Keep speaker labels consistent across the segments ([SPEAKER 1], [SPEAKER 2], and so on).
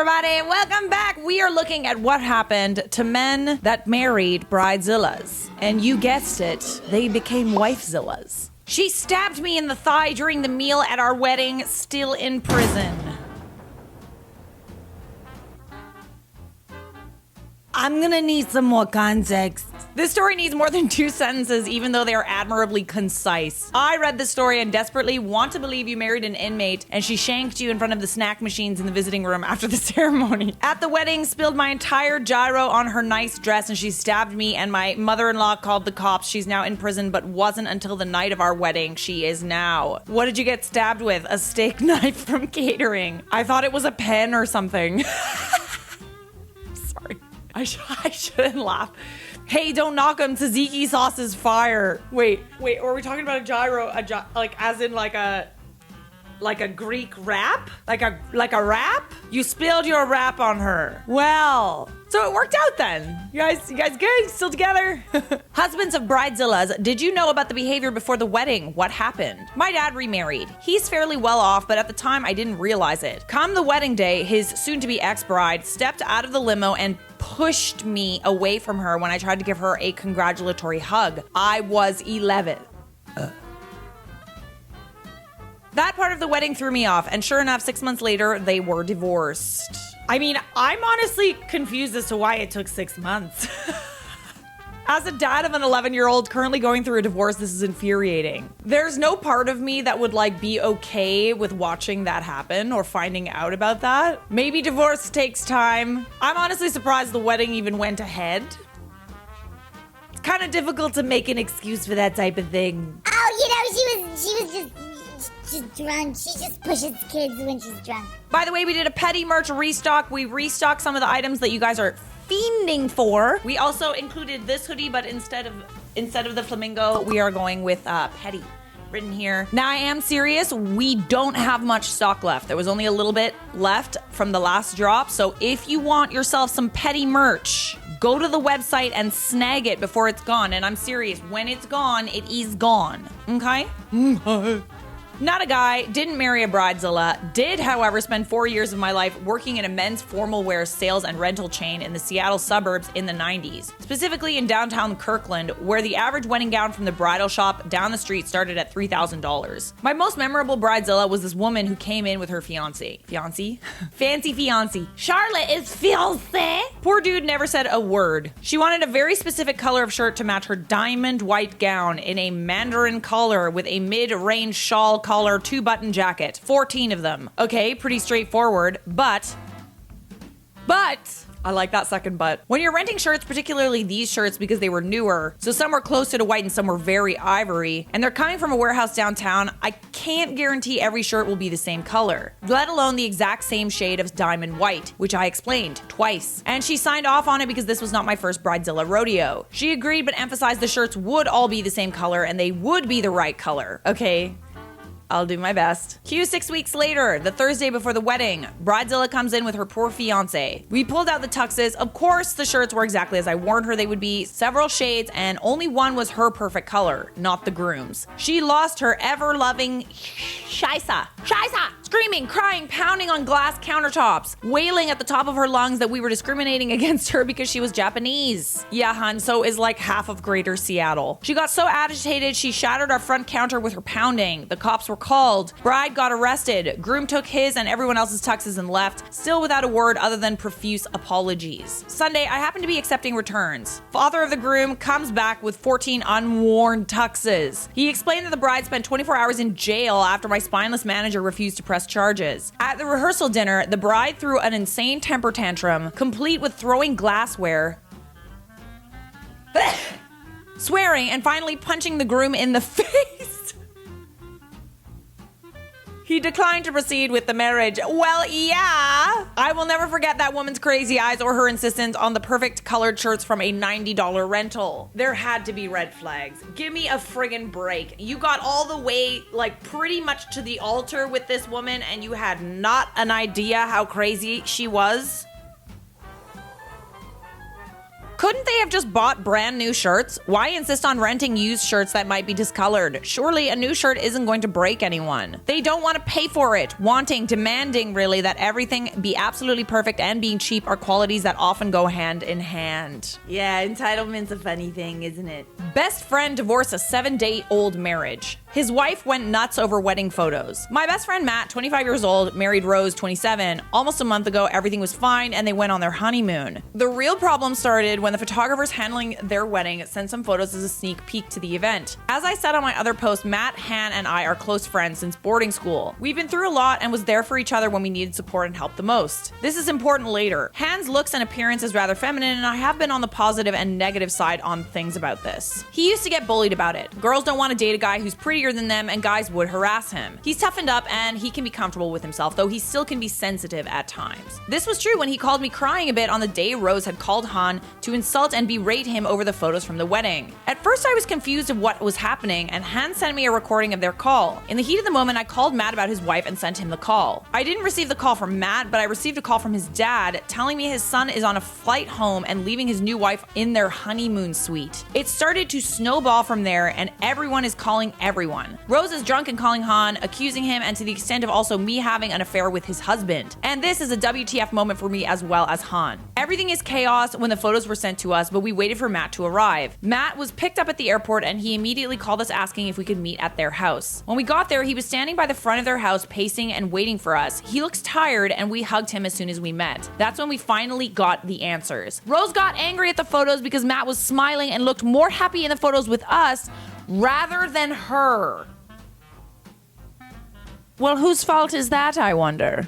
[SPEAKER 1] everybody. Welcome back. We are looking at what happened to men that married Bridezillas. And you guessed it, they became wifezillas. She stabbed me in the thigh during the meal at our wedding, still in prison. I'm gonna need some more context. This story needs more than 2 sentences, even though they are admirably concise. I read this story and desperately want to believe you married an inmate and she shanked you in front of the snack machines in the visiting room after the ceremony. At the wedding, spilled my entire gyro on her nice dress and she stabbed me and my mother-in-law called the cops. She's now in prison, but wasn't until the night of our wedding. She is now. What did you get stabbed with? A steak knife from catering. I thought it was a pen or something. Sorry. I shouldn't laugh. Hey, don't knock him. Tzatziki sauce is fire. Wait, are we talking about a gyro? Like as in like a Greek wrap? Like a wrap? You spilled your wrap on her. Well, so it worked out then. You guys good? Still together? Husbands of Bridezillas, did you know about the behavior before the wedding? What happened? My dad remarried. He's fairly well off, but at the time I didn't realize it. Come the wedding day, his soon-to-be ex-bride stepped out of the limo and pushed me away from her when I tried to give her a congratulatory hug. I was 11. That part of the wedding threw me off, and sure enough, 6 months later, they were divorced. I mean, I'm honestly confused as to why it took 6 months. As a dad of an 11-year-old currently going through a divorce, this is infuriating. There's no part of me that would like be okay with watching that happen or finding out about that. Maybe divorce takes time. I'm honestly surprised the wedding even went ahead. It's kind of difficult to make an excuse for that type of thing.
[SPEAKER 2] Oh, she was just drunk. She just pushes kids when she's drunk.
[SPEAKER 1] By the way, we did a petty merch restock. We restocked some of the items that you guys are fiending for. We also included this hoodie, but instead of the flamingo, we are going with petty written here. Now I am serious, we don't have much stock left. There was only a little bit left from the last drop. So if you want yourself some petty merch, go to the website and snag it before it's gone. And I'm serious, when it's gone, it is gone. Okay? Not a guy, didn't marry a bridezilla, did, however, spend 4 years of my life working in a men's formal wear sales and rental chain in the Seattle suburbs in the 90s, specifically in downtown Kirkland, where the average wedding gown from the bridal shop down the street started at $3,000. My most memorable bridezilla was this woman who came in with her fiancé. Fancy fiancé. Charlotte is fiancé. Poor dude never said a word. She wanted a very specific color of shirt to match her diamond white gown in a mandarin color with a mid-range shawl collar 2-button jacket. 14 of them. Okay, pretty straightforward, but I like that second but. When you're renting shirts, particularly these shirts because they were newer, so some were closer to white and some were very ivory, and they're coming from a warehouse downtown, I can't guarantee every shirt will be the same color, let alone the exact same shade of diamond white, which I explained twice. And she signed off on it because this was not my first Bridezilla rodeo. She agreed but emphasized the shirts would all be the same color and they would be the right color. Okay, I'll do my best. Cue 6 weeks later, the Thursday before the wedding, Bridezilla comes in with her poor fiancé. We pulled out the tuxes. Of course, the shirts were exactly as I warned her they would be, several shades, and only one was her perfect color, not the groom's. She lost her ever-loving Shaisa, screaming, crying, pounding on glass countertops, wailing at the top of her lungs that we were discriminating against her because she was Japanese. Yeah, hun, so is like half of Greater Seattle. She got so agitated, she shattered our front counter with her pounding. The cops were called. Bride got arrested. Groom took his and everyone else's tuxes and left, still without a word other than profuse apologies. Sunday, I happened to be accepting returns. Father of the groom comes back with 14 unworn tuxes. He explained that the bride spent 24 hours in jail after my spineless manager refused to press charges. At the rehearsal dinner, the bride threw an insane temper tantrum, complete with throwing glassware, swearing, and finally punching the groom in the face. He declined to proceed with the marriage. Well, yeah. I will never forget that woman's crazy eyes or her insistence on the perfect colored shirts from a $90 rental. There had to be red flags. Give me a friggin' break. You got all the way, like, pretty much to the altar with this woman and you had not an idea how crazy she was? Couldn't they have just bought brand new shirts? Why insist on renting used shirts that might be discolored? Surely a new shirt isn't going to break anyone. They don't want to pay for it. Wanting, demanding really that everything be absolutely perfect and being cheap are qualities that often go hand in hand. Yeah, entitlement's a funny thing, isn't it? Best friend divorced a 7-day-old marriage. His wife went nuts over wedding photos. My best friend Matt, 25 years old, married Rose, 27. Almost a month ago, everything was fine and they went on their honeymoon. The real problem started when the photographers handling their wedding sent some photos as a sneak peek to the event. As I said on my other post, Matt, Han, and I are close friends since boarding school. We've been through a lot and was there for each other when we needed support and help the most. This is important later. Han's looks and appearance is rather feminine, and I have been on the positive and negative side on things about this. He used to get bullied about it. Girls don't want to date a guy who's prettier than them, and guys would harass him. He's toughened up and he can be comfortable with himself, though he still can be sensitive at times. This was true when he called me crying a bit on the day Rose had called Han to insult and berate him over the photos from the wedding. At first I was confused of what was happening, and Han sent me a recording of their call. In the heat of the moment, I called Matt about his wife and sent him the call. I didn't receive the call from Matt, but I received a call from his dad telling me his son is on a flight home and leaving his new wife in their honeymoon suite. It started to snowball from there, and everyone is calling everyone. Rose is drunk and calling Han, accusing him, and to the extent of also me having an affair with his husband. And this is a WTF moment for me as well as Han. Everything is chaos when the photos were sent to us, but we waited for Matt to arrive. Matt was picked up at the airport and he immediately called us asking if we could meet at their house. When we got there, he was standing by the front of their house pacing and waiting for us. He looks tired and we hugged him as soon as we met. That's when we finally got the answers. Rose got angry at the photos because Matt was smiling and looked more happy in the photos with us rather than her. Well, whose fault is that, I wonder?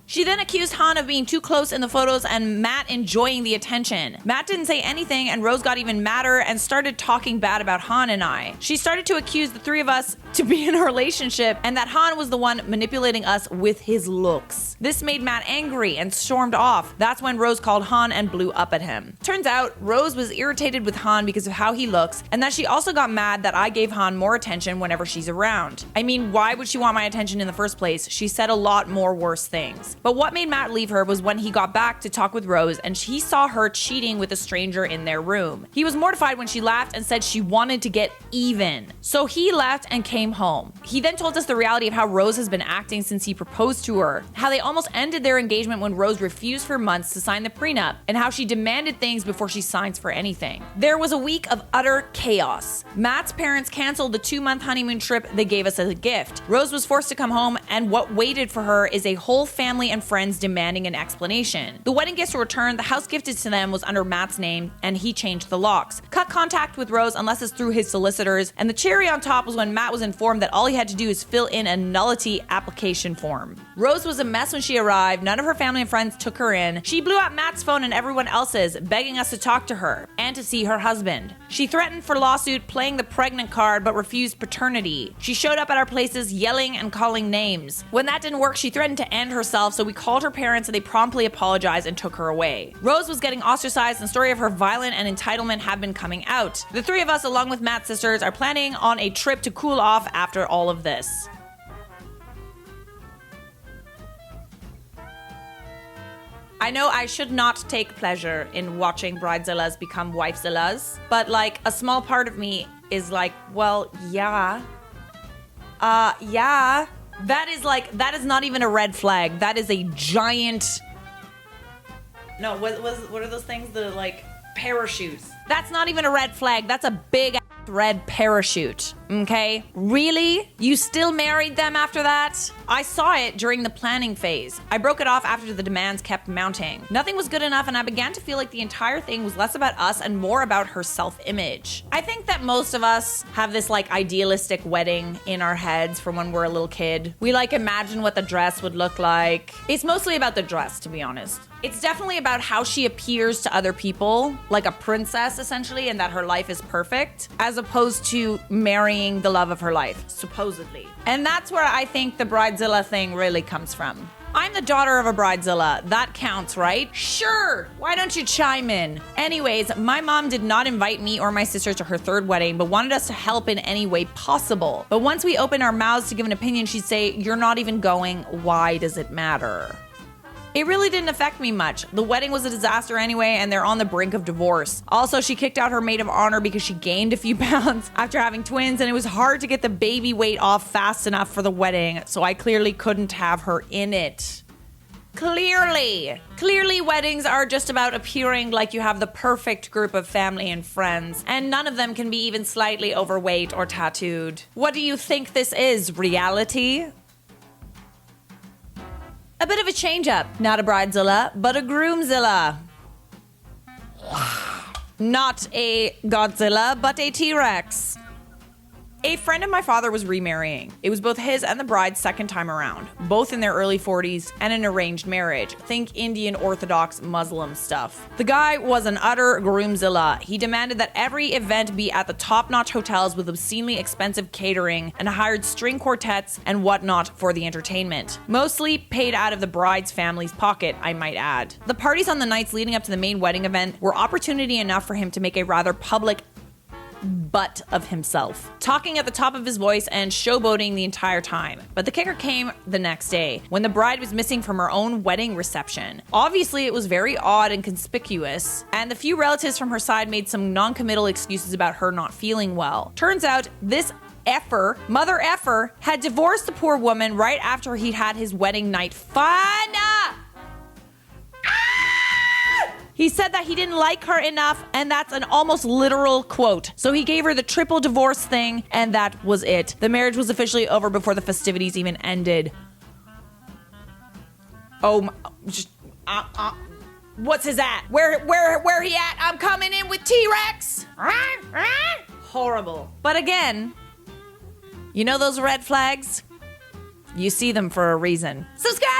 [SPEAKER 1] She then accused Han of being too close in the photos and Matt enjoying the attention. Matt didn't say anything and Rose got even madder and started talking bad about Han and I. She started to accuse the three of us to be in a relationship and that Han was the one manipulating us with his looks. This made Matt angry and stormed off. That's when Rose called Han and blew up at him. Turns out Rose was irritated with Han because of how he looks, and that she also got mad that I gave Han more attention whenever she's around. I mean, why would she want my attention in the first place? She said a lot more worse things. But what made Matt leave her was when he got back to talk with Rose and he saw her cheating with a stranger in their room. He was mortified when she laughed and said she wanted to get even. So he left and came home. He then told us the reality of how Rose has been acting since he proposed to her, how they almost ended their engagement when Rose refused for months to sign the prenup, and how she demanded things before she signs for anything. There was a week of utter chaos. Matt's parents canceled the 2-month honeymoon trip they gave us as a gift. Rose was forced to come home, and what waited for her is a whole family and friends demanding an explanation. The wedding gifts were returned, the house gifted to them was under Matt's name, and he changed the locks. Cut contact with Rose unless it's through his solicitors, and the cherry on top was when Matt was informed that all he had to do is fill in a nullity application form. Rose was a mess when she arrived. None of her family and friends took her in. She blew up Matt's phone and everyone else's, begging us to talk to her and to see her husband. She threatened for lawsuit, playing the pregnant card, but refused paternity. She showed up at our places yelling and calling names. When that didn't work, she threatened to end herself, so we called her parents and they promptly apologized and took her away. Rose was getting ostracized and the story of her violent and entitlement have been coming out. The three of us, along with Matt's sisters, are planning on a trip to cool off after all of this. I know I should not take pleasure in watching Bridezillas become wifezillas, but like a small part of me is like, well, yeah. Yeah. That is not even a red flag. That is a giant... No, what are those things? The like parachutes. That's not even a red flag. That's a big red parachute. Okay? Really? You still married them after that? I saw it during the planning phase. I broke it off after the demands kept mounting. Nothing was good enough and I began to feel like the entire thing was less about us and more about her self-image. I think that most of us have this like idealistic wedding in our heads from when we're a little kid. We like imagine what the dress would look like. It's mostly about the dress, to be honest. It's definitely about how she appears to other people, like a princess essentially, and that her life is perfect, as opposed to marrying the love of her life, supposedly. And that's where I think the Bridezilla thing really comes from. I'm the daughter of a Bridezilla. That counts, right? Sure! Why don't you chime in? Anyways, my mom did not invite me or my sister to her third wedding, but wanted us to help in any way possible. But once we opened our mouths to give an opinion, she'd say, "You're not even going. Why does it matter?" It really didn't affect me much. The wedding was a disaster anyway, and they're on the brink of divorce. Also, she kicked out her maid of honor because she gained a few pounds after having twins, and it was hard to get the baby weight off fast enough for the wedding, so I clearly couldn't have her in it. Clearly, weddings are just about appearing like you have the perfect group of family and friends, and none of them can be even slightly overweight or tattooed. What do you think this is, reality? A bit of a change-up. Not a bridezilla, but a groomzilla. Not a Godzilla, but a T-Rex. A friend of my father was remarrying. It was both his and the bride's second time around, both in their early 40s and an arranged marriage. Think Indian Orthodox Muslim stuff. The guy was an utter groomzilla. He demanded that every event be at the top-notch hotels with obscenely expensive catering and hired string quartets and whatnot for the entertainment. Mostly paid out of the bride's family's pocket, I might add. The parties on the nights leading up to the main wedding event were opportunity enough for him to make a rather public butt of himself, talking at the top of his voice and showboating the entire time. But the kicker came the next day, when the bride was missing from her own wedding reception. Obviously, it was very odd and conspicuous, and the few relatives from her side made some non-committal excuses about her not feeling well. Turns out, this mother effer, had divorced the poor woman right after he'd had his wedding night fun. He said that he didn't like her enough, and that's an almost literal quote. So he gave her the triple divorce thing, and that was it. The marriage was officially over before the festivities even ended. Oh my, what's his at? Where he at? I'm coming in with T-Rex. Horrible. But again, you know those red flags? You see them for a reason. Subscribe!